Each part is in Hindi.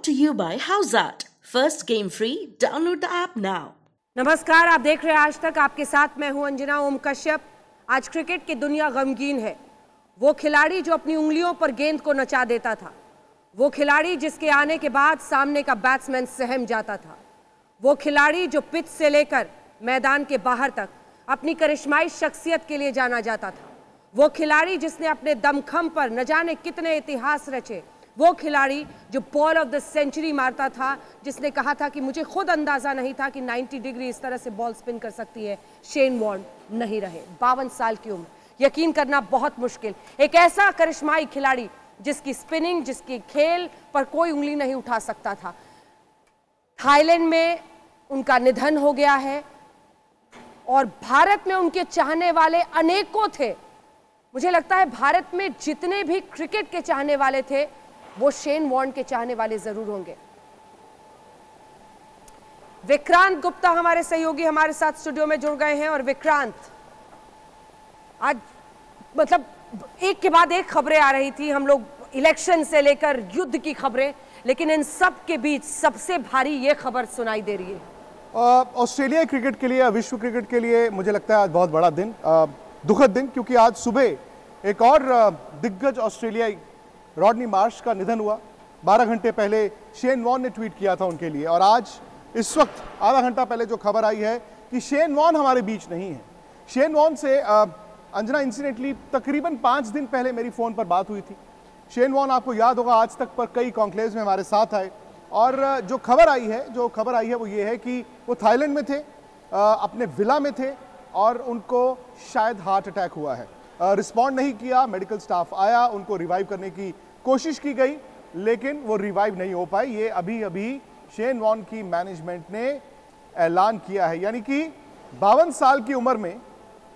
Brought to you by Howzat. First game free. Download the app now. नमस्कार, आप देख रहे हैं आज तक। आपके साथ मैं हूं अंजना ओम कश्यप। आज क्रिकेट की दुनिया गमगीन है। वो खिलाड़ी जो अपनी उंगलियों पर गेंद को नचा देता था, वो खिलाड़ी जिसके आने के बाद सामने का बैट्समैन सहम जाता था, वो खिलाड़ी जो पिच से लेकर मैदान के बाहर तक अपनी करिश्माई शख्सियत के लिए जाना जाता था, वो खिलाड़ी जिसने अपने दमखम पर न जाने कितने इतिहास रचे, वो खिलाड़ी जो बॉल ऑफ द सेंचुरी मारता था, जिसने कहा था कि मुझे खुद अंदाजा नहीं था कि 90 डिग्री इस तरह से बॉल स्पिन कर सकती है, शेन वॉर्न नहीं रहे। 52 साल की उम्र, यकीन करना बहुत मुश्किल। एक ऐसा करिश्माई खिलाड़ी जिसकी स्पिनिंग, जिसकी खेल पर कोई उंगली नहीं उठा सकता था। थाईलैंड में उनका निधन हो गया है और भारत में उनके चाहने वाले अनेकों थे। मुझे लगता है भारत में जितने भी क्रिकेट के चाहने वाले थे, वो शेन वॉर्न के चाहने वाले जरूर होंगे। विक्रांत गुप्ता हमारे सहयोगी हमारे साथ स्टूडियो में जुड़ गए हैं। और विक्रांत, आज मतलब एक के बाद एक खबरें आ रही थी, हम लोग इलेक्शन से लेकर युद्ध की खबरें, लेकिन इन सब के बीच सबसे भारी ये खबर सुनाई दे रही है। ऑस्ट्रेलिया क्रिकेट के लिए, विश्व क्रिकेट के लिए मुझे लगता है आज बहुत बड़ा दिन, दुखद दिन, क्योंकि आज सुबह एक और दिग्गज ऑस्ट्रेलियाई रॉडनी मार्श का निधन हुआ। 12 घंटे पहले शेन वॉर्न ने ट्वीट किया था उनके लिए, और आज इस वक्त आधा घंटा पहले जो खबर आई है कि शेन वॉर्न हमारे बीच नहीं है। शेन वॉर्न से अंजना इंसिडेंटली तकरीबन 5 दिन पहले मेरी फ़ोन पर बात हुई थी। शेन वॉर्न, आपको याद होगा, आज तक पर कई कॉन्क्लेव्स में हमारे साथ आए, और जो खबर आई है वो ये है कि वो थाईलैंड में थे, अपने विला में थे, और उनको शायद हार्ट अटैक हुआ है। रिस्पॉन्ड नहीं किया, मेडिकल स्टाफ आया, उनको रिवाइव करने की कोशिश की गई, लेकिन वो रिवाइव नहीं हो पाए। ये अभी शेन वॉर्न की मैनेजमेंट ने ऐलान किया है। यानी कि 52 साल की उम्र में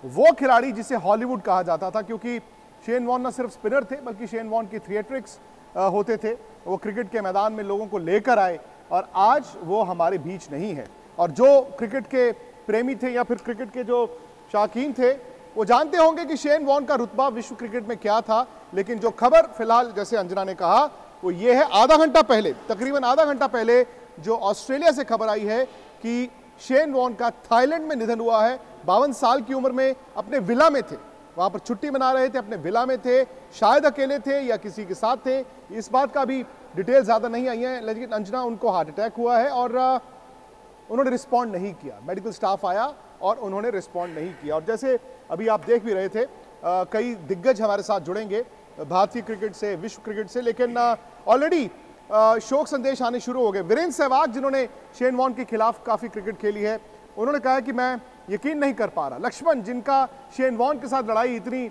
वो खिलाड़ी जिसे हॉलीवुड कहा जाता था, क्योंकि शेन वॉर्न न सिर्फ स्पिनर थे बल्कि शेन वॉर्न की थिएट्रिक्स होते थे, वो क्रिकेट के मैदान में लोगों को लेकर आए, और आज वो हमारे बीच नहीं है। और जो क्रिकेट के प्रेमी थे या फिर क्रिकेट के जो शौकीन थे, वो जानते होंगे कि शेन वॉर्न का रुतबा विश्व क्रिकेट में क्या था। लेकिन जो खबर फिलहाल, जैसे अंजना ने कहा, वो ये है आधा घंटा पहले, तकरीबन आधा घंटा पहले जो ऑस्ट्रेलिया से खबर आई है कि शेन वॉर्न का थाईलैंड में निधन हुआ है। 52 साल की उम्र में अपने विला में थे, वहां पर छुट्टी मना रहे थे, अपने विला में थे, शायद अकेले थे या किसी के साथ थे, इस बात का भी डिटेल ज्यादा नहीं आई है। लेकिन अंजना, उनको हार्ट अटैक हुआ है और उन्होंने रिस्पॉन्ड नहीं किया। मेडिकल स्टाफ आया और उन्होंने रिस्पॉन्ड नहीं किया। और जैसे अभी आप देख भी रहे थे, कई दिग्गज हमारे साथ जुड़ेंगे भारतीय क्रिकेट से, विश्व क्रिकेट से, लेकिन ऑलरेडी शोक संदेश आने शुरू हो गए। वीरेंद्र सहवाग, जिन्होंने शेन वॉर्न के खिलाफ काफ़ी क्रिकेट खेली है, उन्होंने कहा कि मैं यकीन नहीं कर पा रहा। लक्ष्मण, जिनका शेन वॉर्न के साथ लड़ाई इतनी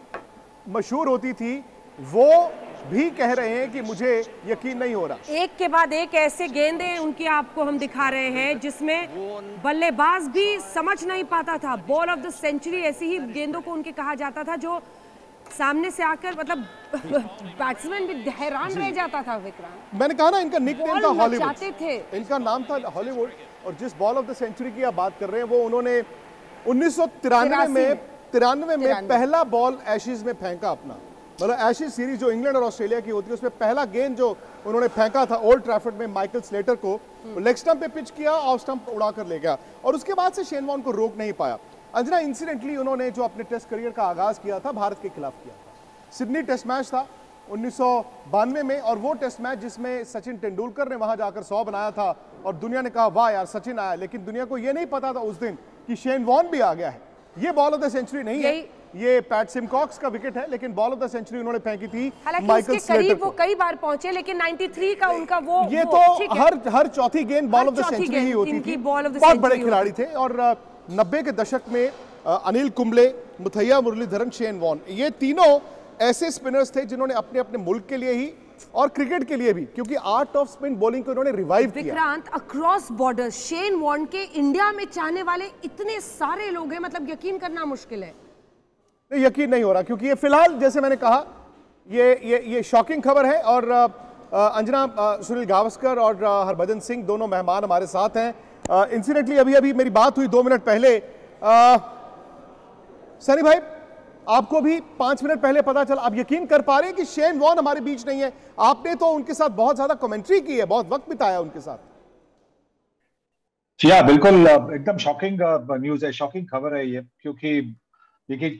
मशहूर होती थी, वो भी कह रहे हैं कि मुझे यकीन नहीं हो रहा। एक के बाद एक ऐसे गेंदें उनकी आपको हम दिखा रहे हैं जिसमें बल्लेबाज भी समझ नहीं पाता था। बॉल ऑफ द सेंचुरी, ऐसी ही गेंदों को उनके कहा जाता था, जो सामने से आकर मतलब बैट्समैन भी हैरान रह जाता था। विक्रांत, मैंने कहा ना, इनका निकनेम था हॉलीवुड, थे, इनका नाम था हॉलीवुड। और जिस बॉल ऑफ द सेंचुरी की आप बात कर रहे हैं, वो उन्होंने 1993 में पहला बॉल एशेज में फेंका अपना, मतलब एशेज सीरीज जो इंग्लैंड और ऑस्ट्रेलिया की होती है, उसमें पहला गेंद जो उन्होंने फेंका था ओल्ड ट्रैफर्ड में माइकल स्लेटर को, लेग स्टंप पे पिच किया, ऑफ स्टंप उड़ा कर ले गया, और उसके बाद से शेन वॉर्न को रोक नहीं पाया। अंजना, इंसिडेंटली उन्होंने जो अपने टेस्ट करियर का आगाज किया था भारत के खिलाफ किया था। सिडनी टेस्ट मैच था 1992 में, और वो टेस्ट मैच जिसमें सचिन तेंदुलकर ने वहां जाकर 100 बनाया था, और दुनिया ने कहा वाह यार सचिन आया, लेकिन दुनिया को यह नहीं पता था उस दिन कि शेन वॉर्न भी आ गया है। ये बॉल ऑफ द सेंचुरी नहीं है, ये पैट सिमकॉक्स का विकेट है, लेकिन बॉल ऑफ द सेंचुरी उन्होंने फेंकी थी माइकल स्लेटर को। वो कई बार पहुंचे, लेकिन 93 का उनका ये तो हर चौथी गेंद बॉल ऑफ द सेंचुरी ही होती थी। बहुत बड़े खिलाड़ी थे। और 90 के दशक में अनिल कुंबले, मुथैया मुरलीधरन, शेन वॉर्न, ये तीनों ऐसे स्पिनर्स थे जिन्होंने अपने अपने मुल्क के लिए ही और क्रिकेट के लिए भी, क्योंकि आर्ट ऑफ स्पिन बॉलिंग को उन्होंने रिवाइव किया। Vikrant, across border Shane Warne के इंडिया में चाहने वाले इतने सारे लोग हैं, मतलब यकीन करना मुश्किल है। यकीन नहीं हो रहा, क्योंकि ये फिलहाल, जैसे मैंने कहा, ये शॉकिंग खबर है। और अंजना, सुनील गावस्कर और हरभजन सिंह दोनों मेहमान हमारे साथ हैं। इंसिडेंटली अभी मेरी बात हुई 2 मिनट पहले। सनी भाई, आपको भी 5 मिनट पहले पता चला, आप यकीन कर पा रहे हैं कि शेन वॉर्न हमारे बीच नहीं है? आपने तो उनके साथ बहुत ज्यादा कमेंट्री की है, बहुत वक्त बिताया उनके साथ। जी हाँ, बिल्कुल। एकदम शॉकिंग न्यूज है, शॉकिंग खबर है ये, क्योंकि देखिए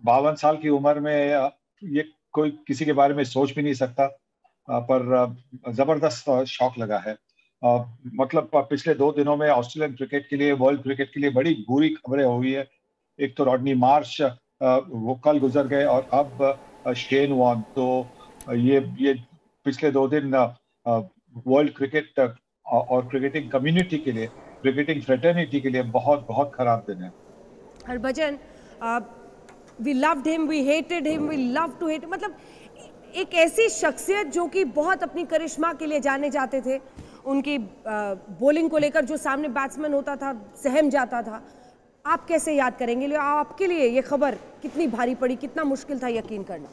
52 साल की उम्र में ये कोई किसी के बारे में सोच भी नहीं सकता, पर जबरदस्त शॉक लगा है। मतलब पिछले 2 दिनों में ऑस्ट्रेलियन क्रिकेट के लिए, वर्ल्ड क्रिकेट के लिए बड़ी बुरी खबरें हुई है। एक तो रॉडनी मार्श वो कल गुजर गए, और अब शेन वॉर्न। तो ये पिछले 2 दिन वर्ल्ड क्रिकेट और क्रिकेटिंग कम्युनिटी के लिए, क्रिकेटिंग फ्रेटर्निटी के लिए बहुत बहुत खराब दिन है। Harbhajan, we loved him, we hated him, we love to hate, मतलब एक ऐसी शख्सियत जो कि बहुत अपनी करिश्मा के लिए जाने जाते थे, उनकी बॉलिंग को लेकर जो सामने बैट्समैन होता था सहम जाता था। आप कैसे याद करेंगे? आपके लिए ये खबर कितनी भारी पड़ी, कितना मुश्किल था यकीन करना?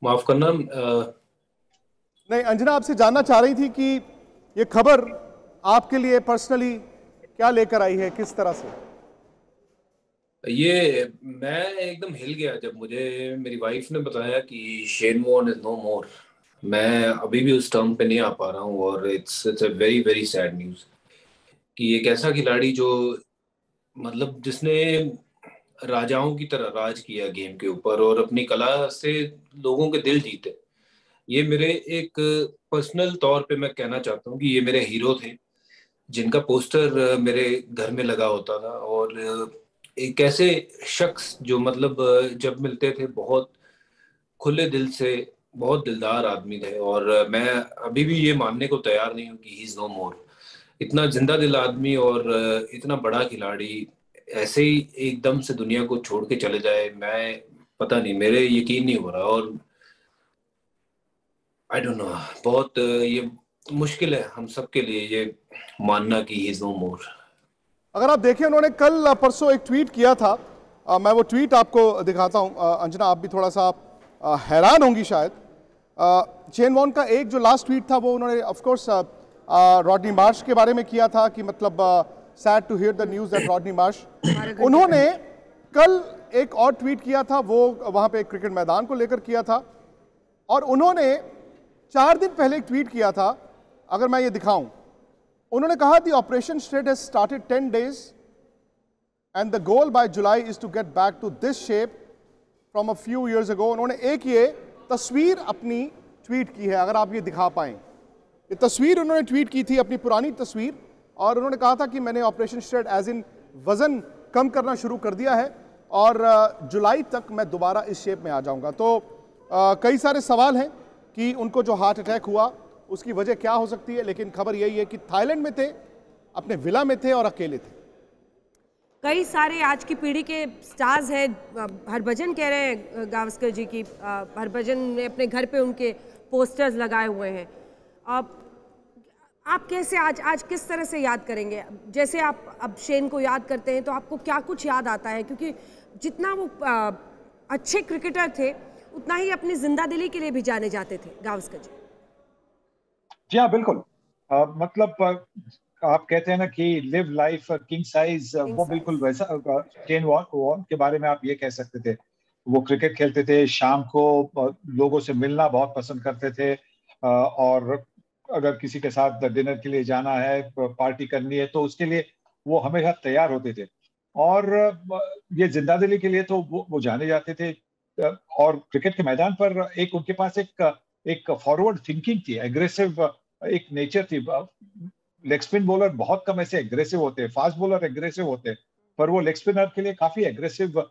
माफ करना, नहीं, अंजना आपसे जानना चाह रही थी कि ये खबर आपके लिए पर्सनली क्या लेकर आई है, किस तरह से? ये मैं एकदम हिल गया जब मुझे मेरी वाइफ ने बताया कि शेन वॉर्न इज नो मोर। मैं अभी भी उस टर्म पे नहीं आ पा रहा हूँ, और it's a very very sad news कि एक ऐसा खिलाड़ी जो मतलब जिसने राजाओं की तरह राज किया गेम के ऊपर और अपनी कला से लोगों के दिल जीते। ये मेरे एक पर्सनल तौर पे मैं कहना चाहता हूँ कि ये मेरे हीरो थे, जिनका पोस्टर मेरे घर में लगा होता था। और एक ऐसे शख्स जो मतलब जब मिलते थे बहुत खुले दिल से, बहुत दिलदार आदमी थे। और मैं अभी भी ये मानने को तैयार नहीं हूँ कि ही इज नो मोर। इतना जिंदा दिल आदमी और इतना बड़ा खिलाड़ी ऐसे ही एकदम से दुनिया को छोड़ के चले जाए, मैं पता नहीं, मेरे यकीन नहीं हो रहा। और आई डोंट नो, बहुत ये मुश्किल है हम सब के लिए ये मानना कि ही इज नो मोर। अगर आप देखें, उन्होंने कल परसों एक ट्वीट किया था, मैं वो ट्वीट आपको दिखाता हूं। अंजना, आप भी थोड़ा सा हैरान होंगी शायद। शेन वॉर्न का एक जो लास्ट ट्वीट था वो उन्होंने ऑफ कोर्स रॉडनी मार्श के बारे में किया था कि मतलब sad to hear the news that Rodney Marsh. उन्होंने कल एक और ट्वीट किया था, वो वहां पे क्रिकेट मैदान को लेकर किया था, और उन्होंने 4 दिन पहले एक ट्वीट किया था, अगर मैं ये दिखाऊं। उन्होंने कहा the operation straight has started 10 days and the goal by July is to get back to this shape from a few years ago. उन्होंने एक ये तस्वीर अपनी ट्वीट की है, अगर आप ये दिखा पाएं। ये तस्वीर उन्होंने ट्वीट की थी, अपनी पुरानी तस्वीर, और उन्होंने कहा था कि मैंने ऑपरेशन स्ट्रेट एज इन वजन कम करना शुरू कर दिया है और जुलाई तक मैं दोबारा इस शेप में आ जाऊंगा। तो कई सारे सवाल हैं कि उनको जो हार्ट अटैक हुआ उसकी वजह क्या हो सकती है, लेकिन खबर यही है कि थाईलैंड में थे, अपने विला में थे और अकेले थे। कई सारे आज की पीढ़ी के स्टार्स हैं। हरभजन कह रहे हैं गावस्कर जी की, हरभजन ने अपने घर पे उनके पोस्टर्स लगाए हुए हैं। आप कैसे आज किस तरह से याद करेंगे? जैसे आप अब शेन को याद करते हैं तो आपको क्या कुछ याद आता है? क्योंकि जितना वो अच्छे क्रिकेटर थे उतना ही अपनी जिंदा दिली के लिए भी जाने जाते थे, गावस्कर जी। जी हाँ, बिल्कुल। मतलब आप कहते हैं ना कि लिव लाइफ किंग साइज, वो बिल्कुल वैसा। शेन वॉर्न के बारे में आप ये कह सकते थे, वो क्रिकेट खेलते थे, शाम को लोगों से मिलना बहुत पसंद करते थे, और अगर किसी के साथ डिनर के लिए जाना है, पार्टी करनी है, तो उसके लिए वो हमेशा तैयार होते थे। और ये जिंदा दिली के लिए तो वो जाने जाते थे। और क्रिकेट के मैदान पर एक उनके पास एक फॉरवर्ड थिंकिंग थी, एग्रेसिव एक नेचर थी। लेग स्पिन बॉलर बहुत कम ऐसे एग्रेसिव होते हैं, फास्ट बॉलर एग्रेसिव होते हैं, पर वो लेग स्पिनर के लिए काफी एग्रेसिव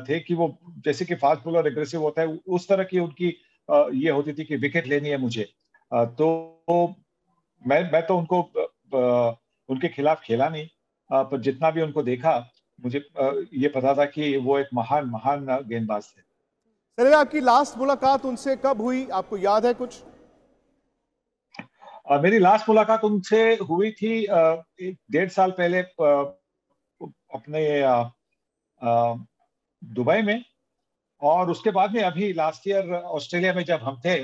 थे कि वो जैसे कि फास्ट बॉलर एग्रेसिव होता है, उस तरह की उनकी ये होती थी कि विकेट लेनी है मुझे। तो मैं तो उनको उनके खिलाफ खेला नहीं, पर जितना भी उनको देखा, मुझे ये पता था कि वो एक महान महान गेंदबाज थे। सर, आपकी लास्ट मुलाकात उनसे कब हुई, आपको याद है कुछ? मेरी लास्ट मुलाकात उनसे हुई थी 1.5 साल पहले, अपने दुबई में। और उसके बाद में अभी लास्ट ईयर ऑस्ट्रेलिया में जब हम थे,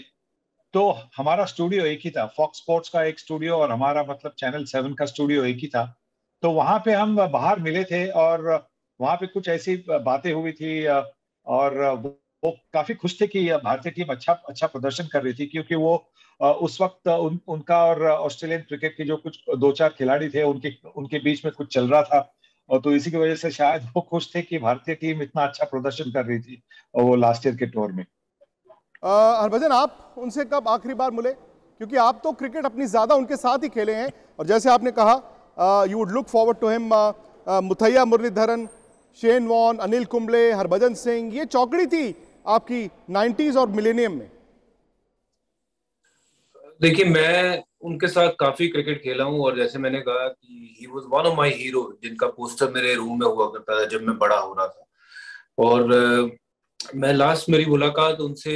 तो हमारा स्टूडियो एक ही था, फॉक्स स्पोर्ट्स का एक स्टूडियो और हमारा मतलब चैनल 7 का स्टूडियो एक ही था। तो वहां पे हम बाहर मिले थे और वहां पे कुछ ऐसी बातें हुई थी और वो काफी खुश थे कि भारतीय टीम अच्छा प्रदर्शन कर रही थी, क्योंकि वो उस वक्त उनका और ऑस्ट्रेलियन क्रिकेट के जो कुछ 2-4 खिलाड़ी थे उनके बीच में कुछ चल रहा था, और तो इसी की वजह से शायद वो खुश थे कि भारतीय टीम इतना अच्छा प्रदर्शन कर रही थी वो लास्ट ईयर के टूर में। हरभजन, आप उनसे कब आखिरी बार मिले? क्योंकि आप तो क्रिकेट अपनी ज्यादा उनके साथ ही खेले हैं, और जैसे आपने कहा you would look forward to him. Muttiah Muralitharan, Shane Warne, Anil Kumble, Harbhajan Singh, ये चौकड़ी थी आपकी 90s और मिलेनियम में। देखिए, मैं उनके साथ काफी क्रिकेट खेला हूँ, और जैसे मैंने कहा कि he was one of my hero, जिनका पोस्टर मेरे रूम में हुआ करता था जब मैं बड़ा हो रहा था। और मैं लास्ट मेरी मुलाकात उनसे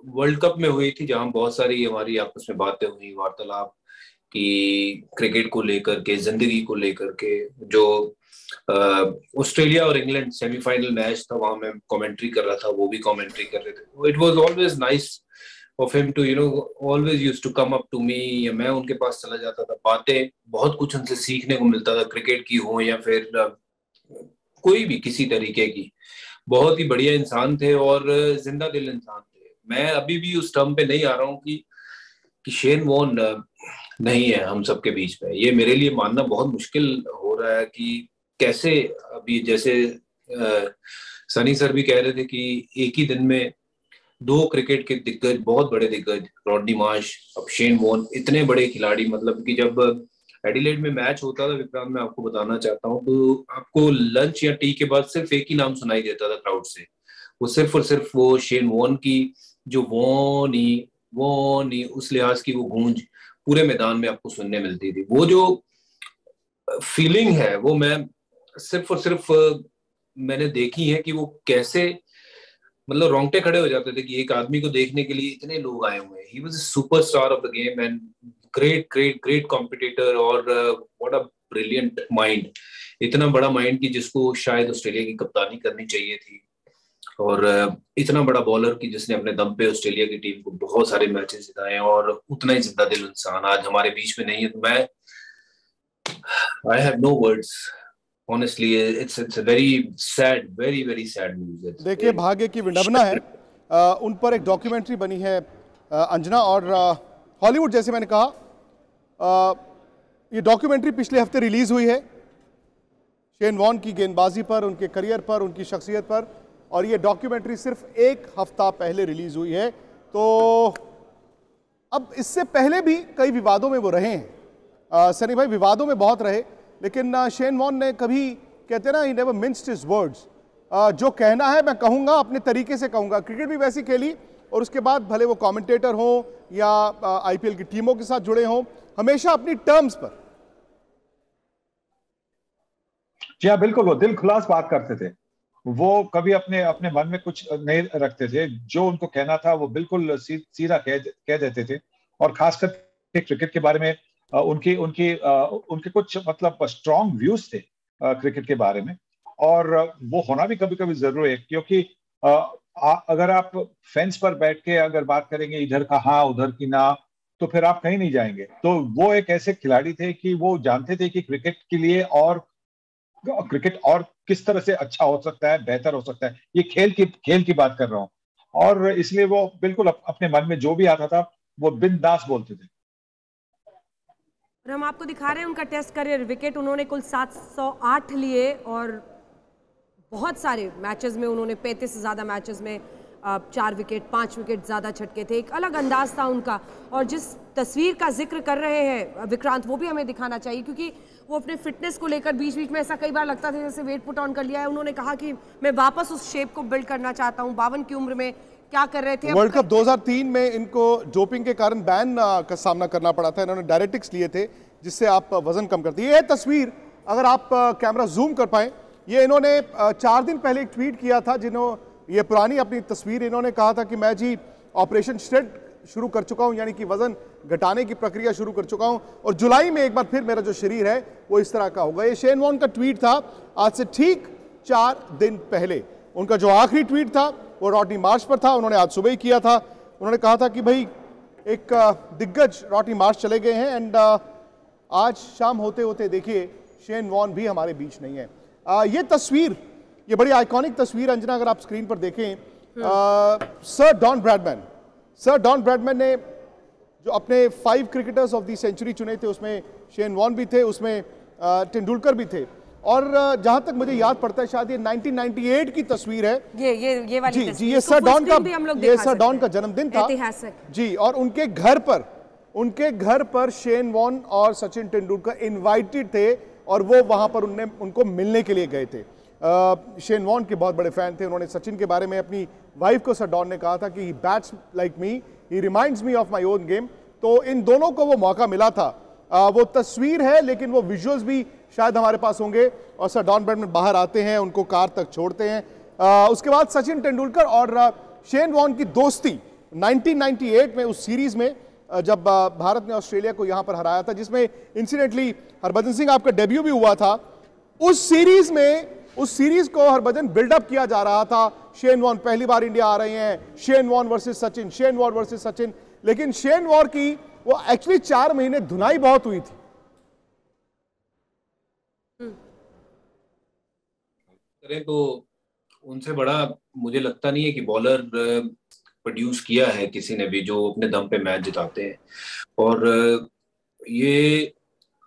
वर्ल्ड कप में हुई थी, जहां बहुत सारी हमारी आपस में बातें हुई, वार्तालाप की क्रिकेट को लेकर के, जिंदगी को लेकर के। जो ऑस्ट्रेलिया और इंग्लैंड सेमीफाइनल मैच था, वहां मैं कमेंट्री कर रहा था, वो भी कमेंट्री कर रहे थे। It was always nice of him to always used to come up to me, या मैं उनके पास चला जाता था। बातें बहुत कुछ उनसे सीखने को मिलता था, क्रिकेट की हो या फिर कोई भी किसी तरीके की। बहुत ही बढ़िया इंसान थे और जिंदा दिल इंसान थे। मैं अभी भी उस टर्म पे नहीं आ रहा हूँ कि शेन वॉर्न नहीं है हम सबके बीच में। ये मेरे लिए मानना बहुत मुश्किल हो रहा है कि कैसे अभी, जैसे सनी सर भी कह रहे थे कि एक ही दिन में 2 क्रिकेट के दिग्गज, बहुत बड़े दिग्गज, रॉडनी मार्श, अब शेन वॉर्न, इतने बड़े खिलाड़ी। मतलब कि जब एडिलेड में मैच होता था विक्रांत, मैं आपको बताना चाहता हूँ, तो आपको लंच या टी के बाद सिर्फ एक ही नाम सुनाई देता था क्राउड से, वो सिर्फ और सिर्फ वो शेन वॉर्न की जो वॉनी उस लिहाज की वो गूंज पूरे मैदान में आपको सुनने मिलती थी। वो जो फीलिंग है वो मैं सिर्फ और सिर्फ मैंने देखी है कि वो कैसे, मतलब रोंगटे खड़े हो जाते थे कि एक आदमी को देखने के लिए इतने लोग आए हुए हैं। He was a superstar of the game and great competitor, और व्हाट अ ब्रिलियंट माइंड, इतना बड़ा माइंड कि जिसको शायद ऑस्ट्रेलिया की कप्तानी करनी चाहिए थी, और इतना बड़ा बॉलर कि जिसने अपने दम पे ऑस्ट्रेलिया की टीम को बहुत सारे मैचेस जिताए, और उतना ही जिंदा दिल इंसान आज हमारे बीच में नहीं है। तो मैं I have no words honestly, it's a very sad, very sad news। देखिए, भाग्य की विडंबना है, उन पर एक डॉक्यूमेंट्री बनी है अंजना, और हॉलीवुड, जैसे मैंने कहा, ये डॉक्यूमेंट्री पिछले हफ्ते रिलीज हुई है शेन वॉर्न की गेंदबाजी पर, उनके करियर पर, उनकी शख्सियत पर, और ये डॉक्यूमेंट्री सिर्फ 1 हफ्ता पहले रिलीज हुई है। तो अब इससे पहले भी कई विवादों में वो रहे हैं सनी भाई, विवादों में बहुत रहे, लेकिन शेन वॉर्न ने कभी, कहते ना, he never minced his words, जो कहना है मैं कहूंगा, अपने तरीके से कहूंगा। क्रिकेट भी वैसी खेली, और उसके बाद भले वो कमेंटेटर हो या आईपीएल की टीमों के साथ जुड़े हों, हमेशा अपनी टर्म्स पर। जी हाँ, बिल्कुल, वो दिल खुलास बात करते थे, वो कभी अपने मन में कुछ नहीं रखते थे। जो उनको कहना था वो बिल्कुल सीधा कह देते थे, और खासकर क्रिकेट के बारे में उनके कुछ मतलब स्ट्रॉन्ग व्यूज थे क्रिकेट के बारे में, और वो होना भी कभी कभी जरूरी है, क्योंकि अगर आप फेंस पर बैठ के अगर बात करेंगे इधर का हाँ उधर की ना, तो फिर आप कहीं नहीं जाएंगे। तो वो एक ऐसे खिलाड़ी थे कि वो जानते थे कि क्रिकेट के लिए और क्रिकेट और किस तरह से अच्छा हो सकता है, बेहतर हो सकता है। ये खेल की बात कर रहा हूँ, और इसलिए वो बिल्कुल अपने मन में जो भी आता था वो बिंदास बोलते थे। और हम आपको दिखा रहे हैं उनका टेस्ट करियर। विकेट उन्होंने कुल 708 लिए, और बहुत सारे मैचेस में उन्होंने 35 से ज़्यादा मैचेस में 4 विकेट 5 विकेट ज़्यादा छटके थे। एक अलग अंदाज था उनका, और जिस तस्वीर का जिक्र कर रहे हैं विक्रांत, वो भी हमें दिखाना चाहिए, क्योंकि वो अपने फिटनेस को लेकर बीच बीच में ऐसा कई बार लगता था जैसे वेट पुट ऑन कर लिया है। उन्होंने कहा कि मैं वापस उस शेप को बिल्ड करना चाहता हूँ। 52 की उम्र में क्या कर रहे थे। वर्ल्ड कप 2003 में इनको डोपिंग के कारण बैन का सामना करना पड़ा था। इन्होंने डायरेटिक्स लिए थे, जिससे आप वजन कम करते हैं। ये तस्वीर अगर आप कैमरा जूम कर पाएं, ये इन्होंने 4 दिन पहले एक ट्वीट किया था, ये पुरानी अपनी तस्वीर, इन्होंने कहा था कि मैं जी ऑपरेशन श्रेड शुरू कर चुका हूं, यानी कि वजन घटाने की प्रक्रिया शुरू कर चुका हूं, और जुलाई में एक बार फिर मेरा जो शरीर है वो इस तरह का होगा। ये शेन वॉर्न का ट्वीट था आज से ठीक 4 दिन पहले। उनका जो आखिरी ट्वीट था वो रॉडनी मार्श पर था, उन्होंने आज सुबह ही किया था। उन्होंने कहा था कि भाई एक दिग्गज रॉडनी मार्श चले गए हैं एंड आज शाम होते होते देखिए शेन वॉर्न भी हमारे बीच नहीं है। ये तस्वीर, ये बड़ी आइकॉनिक तस्वीर अंजना, अगर आप स्क्रीन पर देखें, सर डॉन ब्रैडमैन ने जो अपने 5 क्रिकेटर्स ऑफ द सेंचुरी चुने थे, उसमें शेन वॉर्न भी थे, उसमें तेंदुलकर भी थे, और जहां तक मुझे याद पड़ता है शायद ये 1998 की तस्वीर है। ये वाली जी जी, ये सर डॉन का जन्मदिन था जी, और उनके घर पर शेन वॉर्न और सचिन तेंदुलकर इनवाइटेड थे और वो वहां पर उनको मिलने के लिए गए थे। शेन वॉर्न के बहुत बड़े फैन थे। उन्होंने सचिन के बारे में अपनी वाइफ को सर डॉन ने कहा था कि he bats like me, he reminds me of my own game. तो इन दोनों को वो मौका मिला था। वो तस्वीर है लेकिन वो विजुअल्स भी शायद हमारे पास होंगे। और सर डॉन ब्रैडमैन बाहर आते हैं, उनको कार तक छोड़ते हैं। उसके बाद सचिन तेंदुलकर और शेन वॉर्न की दोस्ती 1998 में उस सीरीज में जब भारत ने ऑस्ट्रेलिया को यहां पर हराया था, जिसमें इंसिडेंटली हरभजन सिंह आपका डेब्यू भी हुआ था, उस सीरीज को हरभजन बिल्डअप किया जा रहा था। शेन वॉर्न पहली बार इंडिया आ रहे हैं, शेन वॉर्न वर्सेस सचिन, लेकिन शेन वॉर्न की वो एक्चुअली 4 महीने धुनाई बहुत हुई थी। करें तो उनसे बड़ा मुझे लगता नहीं है कि बॉलर प्रोड्यूस किया है किसी ने भी, जो अपने दम पे मैच जिताते हैं। और ये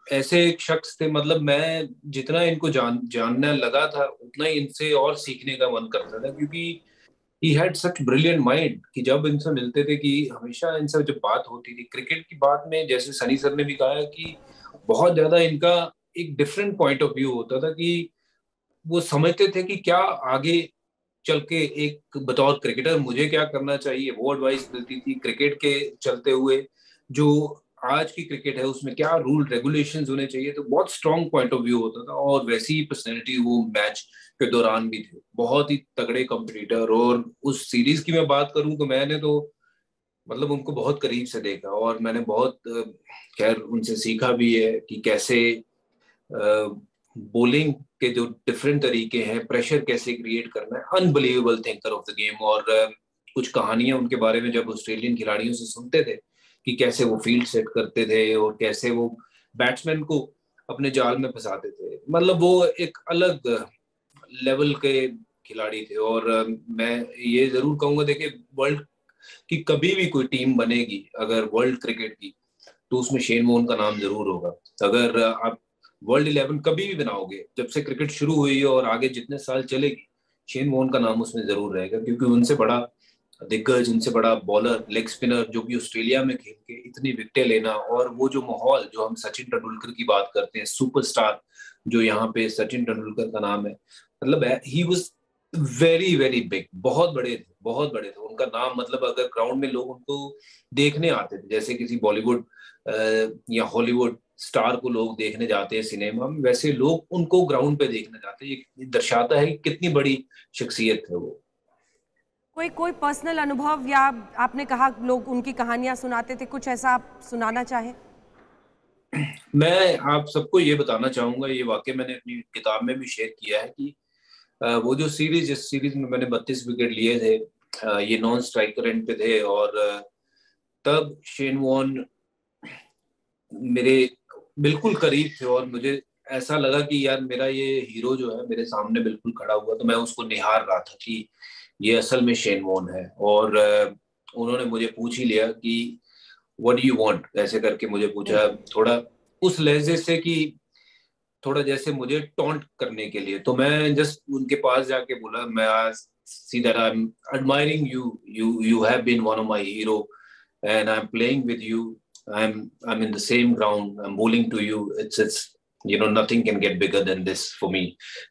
ऐसे एक शख्स थे, मतलब मैं जितना इनको जानने लगा था उतना ही इनसे और सीखने का मन करता था, क्योंकि he had such brilliant mind कि जब इनसे मिलते थे कि हमेशा इनसे जब बात होती थी क्रिकेट की बात में, जैसे सनी सर ने भी कहा है कि बहुत ज्यादा इनका एक डिफरेंट पॉइंट ऑफ व्यू होता था कि वो समझते थे कि क्या आगे चल के एक बतौर क्रिकेटर मुझे क्या करना चाहिए, वो एडवाइस मिलती थी क्रिकेट के चलते हुए। जो आज की क्रिकेट है उसमें क्या रूल रेगुलेशंस होने चाहिए, तो बहुत स्ट्रॉन्ग पॉइंट ऑफ व्यू होता था। और वैसी ही पर्सनैलिटी वो मैच के दौरान भी थे, बहुत ही तगड़े कंपटीटर। और उस सीरीज की मैं बात करूं तो मैंने तो मतलब उनको बहुत करीब से देखा और मैंने बहुत खैर उनसे सीखा भी है कि कैसे बॉलिंग के जो डिफरेंट तरीके हैं, प्रेशर कैसे क्रिएट करना है, unbelievable thinker of the game. और कुछ कहानियां उनके बारे में जब ऑस्ट्रेलियन खिलाड़ियों से सुनते थे कि कैसे वो फील्ड सेट करते थे और कैसे वो बैट्समैन को अपने जाल में फंसाते थे, मतलब वो एक अलग लेवल के खिलाड़ी थे। और मैं ये जरूर कहूंगा, देखिए वर्ल्ड की कभी भी कोई टीम बनेगी अगर वर्ल्ड क्रिकेट की, तो उसमें शेन वॉर्न का नाम जरूर होगा। अगर आप वर्ल्ड 11 कभी भी बनाओगे, जब से क्रिकेट शुरू हुई और आगे जितने साल चलेगी, शेन वॉर्न का नाम उसमें जरूर रहेगा, क्योंकि उनसे बड़ा दिग्गज, उनसे बड़ा बॉलर, लेग स्पिनर जो भी ऑस्ट्रेलिया में खेल के इतनी विकेटें लेना, और वो जो माहौल जो हम सचिन तेंदुलकर की बात करते हैं, सुपरस्टार जो यहाँ पे सचिन तेंदुलकर का नाम है, मतलब he was very very big, बहुत बड़े थे। उनका नाम मतलब अगर ग्राउंड में लोग उनको देखने आते थे, जैसे किसी बॉलीवुड या हॉलीवुड स्टार को लोग देखने जाते हैं सिनेमा में, वैसे लोग उनको ग्राउंड पे देखने जाते हैं। ये दर्शाता है कि कितनी बड़ी शख्सियत है वो। कोई पर्सनल अनुभव, या आपने कहा लोग उनकी कहानियां सुनाते थे, कुछ ऐसा आप सुनाना चाहें? मैं आप सबको ये बताना चाहूंगा, ये वाकई मैंने अपनी किताब में भी शेयर किया है कि वो जो सीरीज, जिस सीरीज में मैंने 32 विकेट लिए थे, ये नॉन स्ट्राइकर एंड पे थे, और तब शेन वॉर्न मेरे बिल्कुल करीब थे और मुझे ऐसा लगा कि यार मेरा ये हीरो जो है मेरे सामने बिल्कुल खड़ा हुआ, तो मैं उसको निहार रहा था कि ये असल में शेन वॉर्न है। और उन्होंने मुझे पूछ ही लिया कि व्हाट डू यू वांट, ऐसे करके मुझे पूछा, थोड़ा उस लहजे से कि थोड़ा जैसे मुझे टॉन्ट करने के लिए। तो मैं जस्ट उनके पास जाके बोला, मैं see that I am admiring you have been one of my hero and I'm playing with you, I'm in the same ground, I'm bowling to you, it's you know, nothing can get bigger than this for me.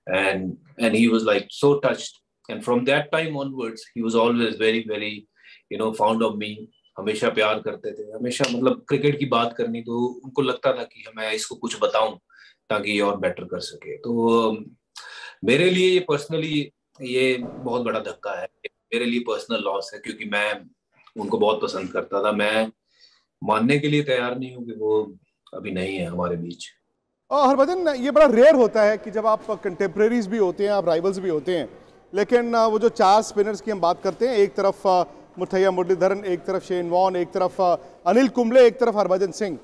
And he was like so touched, and from that time onwards he was always very very you know fond of me, हमेशा प्यार करते थे, हमेशा मतलब क्रिकेट की बात करनी तो उनको लगता था कि मैं इसको कुछ बताऊं ताकि ये और बेटर कर सके। तो मेरे लिए ये पर्सनली ये बहुत बड़ा धक्का है, मेरे लिए पर्सनल लॉस है, क्योंकि मैं उनको बहुत पसंद करता था। मैं मानने के लिए तैयार नहीं हूँ कि वो अभी नहीं है हमारे बीच। हरभजन, ये बड़ा रेयर होता है कि जब आप कंटेम्प्रेरीज भी होते हैं, आप राइवल्स भी होते हैं, लेकिन वो जो 4 स्पिनर्स की हम बात करते हैं, एक तरफ मुथैया मुरलीधरन, एक तरफ शेन वॉन, एक तरफ अनिल कुंबले, एक तरफ हरभजन सिंह।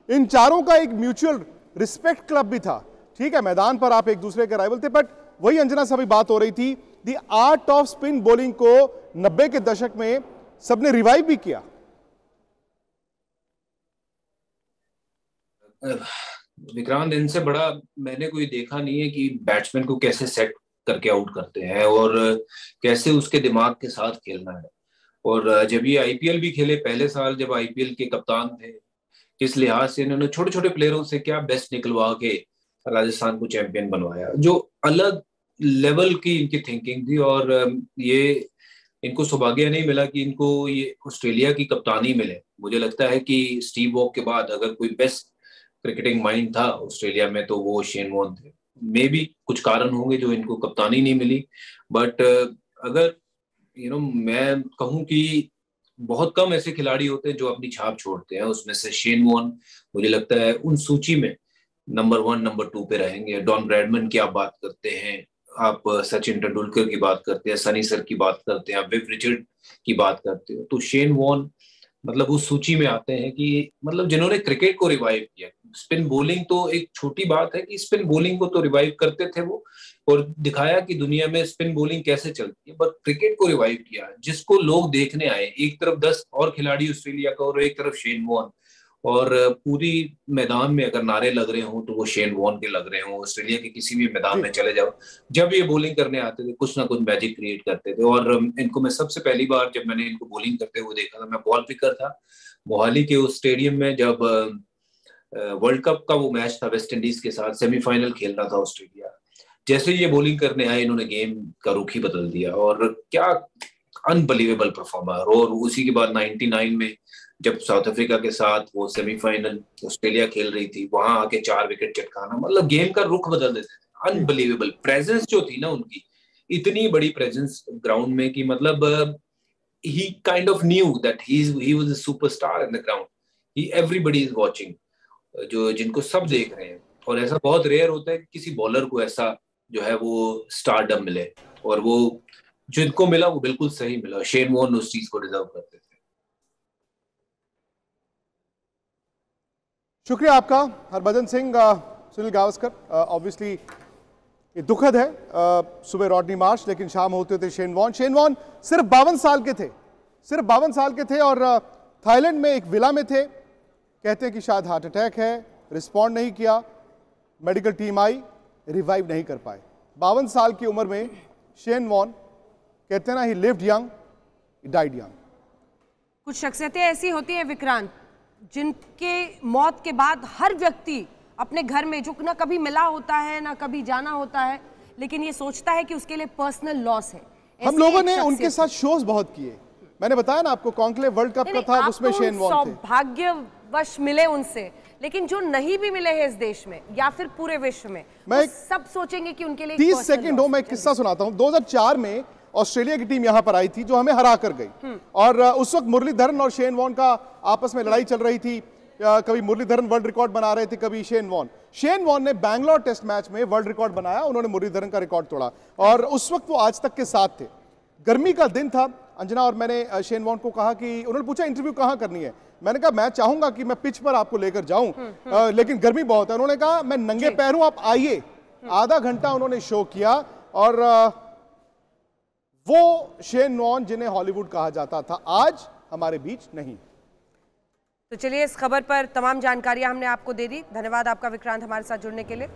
इन चारों का एक म्यूचुअल रिस्पेक्ट क्लब भी था। ठीक है, मैदान पर आप एक दूसरे के राइवल थे, बट वही अंजना से अभी बात हो रही थी, the art off spin bowling को 90 के दशक में सबने रिवाइव भी किया। विक्रांत, इनसे बड़ा मैंने कोई देखा नहीं है कि बैट्समैन को कैसे सेट करके आउट करते हैं और कैसे उसके दिमाग के साथ खेलना है। और जब ये आईपीएल भी खेले, पहले साल जब आईपीएल के कप्तान थे, किस लिहाज से इन्होंने छोटे छोटे प्लेयरों से क्या बेस्ट निकलवा के राजस्थान को चैंपियन बनवाया। जो अलग लेवल की इनकी थिंकिंग थी, और ये इनको सौभाग्य नहीं मिला कि इनको ये ऑस्ट्रेलिया की कप्तानी मिले। मुझे लगता है कि स्टीव वॉक के बाद अगर कोई बेस्ट क्रिकेटिंग माइंड था ऑस्ट्रेलिया में तो वो शेन वॉन थे। मे बी कुछ कारण होंगे जो इनको कप्तानी नहीं मिली, बट अगर मैं कहूँ कि बहुत कम ऐसे खिलाड़ी होते हैं जो अपनी छाप छोड़ते हैं, उसमें से शेन वॉन मुझे लगता है उन सूची में नंबर 1 नंबर 2 पे रहेंगे। डॉन ब्रैडमैन की आप बात करते हैं, आप सचिन तेंदुलकर की बात करते हैं, सनी सर की बात करते हैं, आप विव रिचर्ड की बात करते हो, तो शेन वॉन मतलब उस सूची में आते हैं कि मतलब जिन्होंने क्रिकेट को रिवाइव किया। स्पिन बॉलिंग तो एक छोटी बात है कि स्पिन बॉलिंग को तो रिवाइव करते थे वो, और दिखाया कि दुनिया में स्पिन बॉलिंग कैसे चलती है, बट क्रिकेट को रिवाइव किया जिसको लोग देखने आए। एक तरफ 10 और खिलाड़ी ऑस्ट्रेलिया का और एक तरफ शेन वॉन, और पूरी मैदान में अगर नारे लग रहे हो तो वो शेन वॉन के लग रहे हो। ऑस्ट्रेलिया के किसी भी मैदान में चले जाओ, जब ये बॉलिंग करने आते थे कुछ ना कुछ मैजिक क्रिएट करते थे। और इनको मैं सबसे पहली बार जब मैंने इनको बॉलिंग करते हुए देखा था, मैं बॉल पिकर था मोहाली के उस स्टेडियम में, जब वर्ल्ड कप का वो मैच था वेस्ट इंडीज के साथ, सेमीफाइनल खेल रहा था ऑस्ट्रेलिया। जैसे ये बॉलिंग करने आए, इन्होंने गेम का रुख ही बदल दिया, और क्या अनबिलीवेबल परफॉर्मर। और उसी के बाद 99 में जब साउथ अफ्रीका के साथ वो सेमीफाइनल ऑस्ट्रेलिया खेल रही थी, वहां आके 4 विकेट चटकाना, मतलब गेम का रुख बदल देते थे। अनबिलीवेबल प्रेजेंस जो थी ना उनकी, इतनी बड़ी प्रेजेंस ग्राउंड में कि मतलब he kind of knew that he was a superstar in the ground. Everybody is watching, जो जिनको सब देख रहे हैं। और ऐसा बहुत रेयर होता है कि किसी बॉलर को ऐसा जो है वो स्टारडम मिले, और वो जिनको मिला वो बिल्कुल सही मिला। शेन वॉन उस चीज को डिजर्व करते थे। शुक्रिया आपका हरभजन सिंह। सुनील गावस्कर, ऑब्वियसली ये दुखद है, सुबह रॉडनी मार्श लेकिन शाम होते थे शेन वॉन। शेन वॉन सिर्फ 52 साल के थे, सिर्फ 52 साल के थे, और थाईलैंड में एक विला में थे। कहते हैं कि शायद हार्ट अटैक है, रिस्पॉन्ड नहीं किया, मेडिकल टीम आई, रिवाइव नहीं कर पाए। 52 साल की उम्र में शेन वॉन, कहते हैं ना, ही lived young, he died young. कुछ शख्सियतें ऐसी होती हैं विक्रांत, जिनके मौत के बाद हर व्यक्ति अपने घर में, जो ना कभी मिला होता है ना कभी जाना होता है, लेकिन ये सोचता है कि उसके लिए पर्सनल लॉस है। हम लोगों ने उनके साथ शोज बहुत किए। मैंने बताया ना आपको, कॉन्क्लेव वर्ल्ड कप का था, उसमें शेन वॉन थे। सौभाग्यवश मिले उनसे, लेकिन जो नहीं भी मिले हैं इस देश में या फिर पूरे विश्व में, मैं सब सोचेंगे कि उनके लिए 30 सेकंड हो, मैं एक किस्सा सुनाता हूं। 2004 में ऑस्ट्रेलिया की टीम यहां पर आई थी जो हमें हरा कर गई, और उस वक्त मुरलीधरन और शेन वॉन का आपस में लड़ाई चल रही थी। कभी मुरलीधरन वर्ल्ड रिकॉर्ड बना रहे थे, कभी शेन वॉन। शेन वॉन ने बैंगलोर टेस्ट मैच में वर्ल्ड रिकॉर्ड बनाया, उन्होंने मुरलीधरन का रिकॉर्ड तोड़ा, और उस वक्त वो आज तक के साथ थे। गर्मी का दिन था अंजना, और मैंने शेन वॉन को कहा कि, उन्होंने पूछा इंटरव्यू कहाँ करनी है, मैंने कहा मैं चाहूंगा कि मैं पिच पर आपको लेकर जाऊं, लेकिन गर्मी बहुत है। उन्होंने कहा मैं नंगे पैर हूं, आप आइए। आधा घंटा उन्होंने शो किया, और वो शेन वॉन जिन्हें हॉलीवुड कहा जाता था आज हमारे बीच नहीं। तो चलिए, इस खबर पर तमाम जानकारियां हमने आपको दे दी। धन्यवाद आपका विक्रांत, हमारे साथ जुड़ने के लिए।